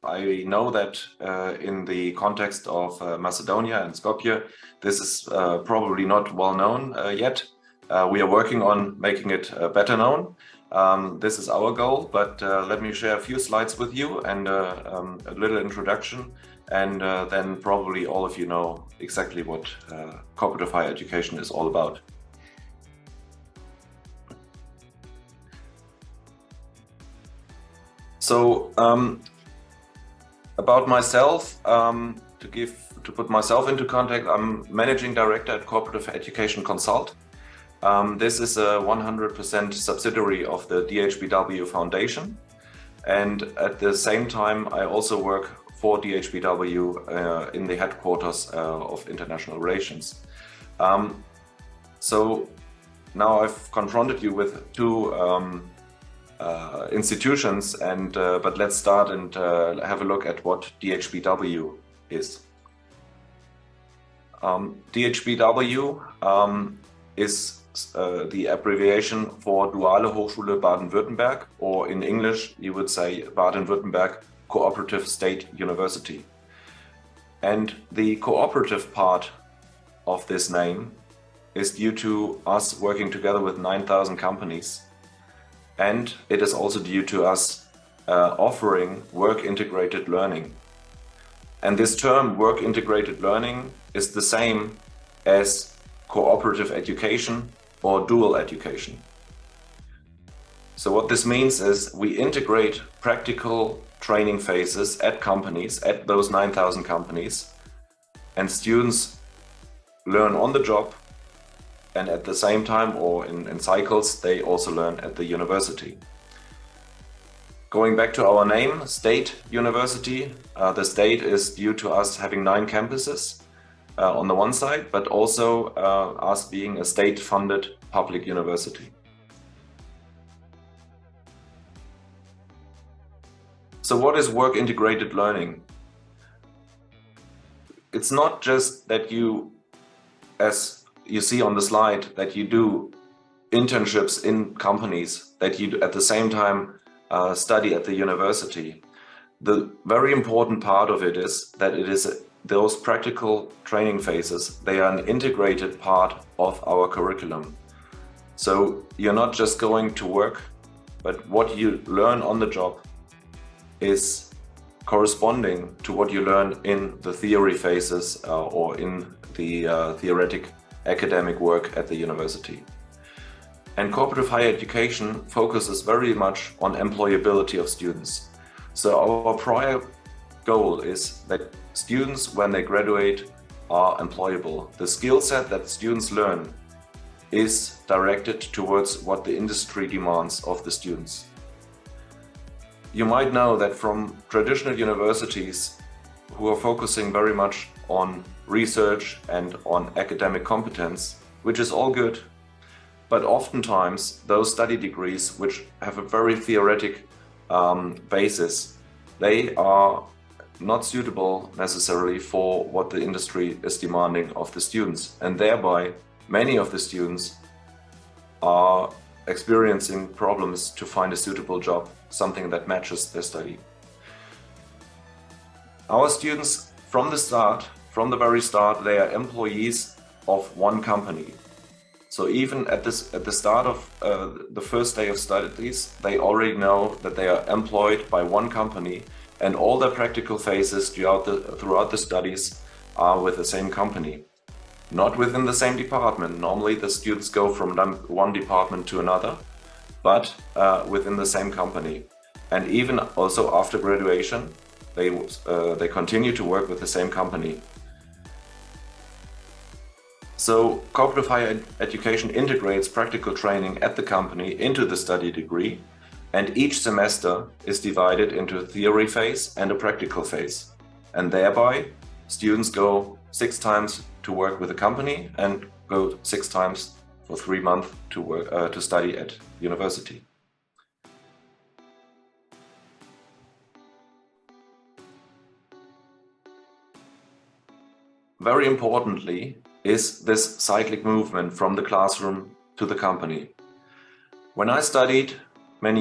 I know that in the context of Macedonia and Skopje, this is probably not well known yet. We are working on making it better known. This is our goal, but let me share a few slides with you and a little introduction, and then probably all of you know exactly what cooperative higher education is all about. So about myself, to put myself into context, I'm managing director at Cooperative Education Consult. This is a 100% subsidiary of the DHBW Foundation, and at the same time I also work for DHBW in the headquarters of international relations. So now I've confronted you with two institutions, and but let's start and have a look at what DHBW is. DHBW is the abbreviation for Duale Hochschule Baden-Württemberg, or in English you would say Baden-Württemberg Cooperative State University. And the cooperative part of this name is due to us working together with 9,000 companies. And it is also due to us offering work-integrated learning. And this term, work-integrated learning, is the same as cooperative education or dual education. So what this means is we integrate practical training phases at companies, at those 9,000 companies, and students learn on the job, and at the same time, or in cycles, they also learn at the university. Going back to our name, State University, the state is due to us having 9 campuses on the one side, but also us being a state-funded public university. So what is work-integrated learning? It's not just that you, as you see on the slide, that you do internships in companies, that you at the same time study at the university. The very important part of it is that it is those practical training phases, they are an integrated part of our curriculum. So you're not just going to work, but what you learn on the job is corresponding to what you learn in the theory phases or in the theoretic academic work at the university. And cooperative higher education focuses very much on employability of students. So our prior goal is that students, when they graduate, are employable. The skill set that students learn is directed towards what the industry demands of the students. You might know that from traditional universities who are focusing very much on research and on academic competence, which is all good, but oftentimes those study degrees which have a very theoretic basis, they are not suitable necessarily for what the industry is demanding of the students, and thereby many of the students are experiencing problems to find a suitable job, something that matches their study. Our students from the very start, they are employees of one company. So even at the start of the first day of studies, they already know that they are employed by one company, and all their practical phases throughout the studies are with the same company. Not within the same department. Normally the students go from one department to another, but within the same company. And even also after graduation, they continue to work with the same company. So cooperative higher education integrates practical training at the company into the study degree, and each semester is divided into a theory phase and a practical phase. And thereby, students go 6 times to work with a company and go 6 times for 3 months to study at university. Very importantly is this cyclic movement from the classroom to the company. When I studied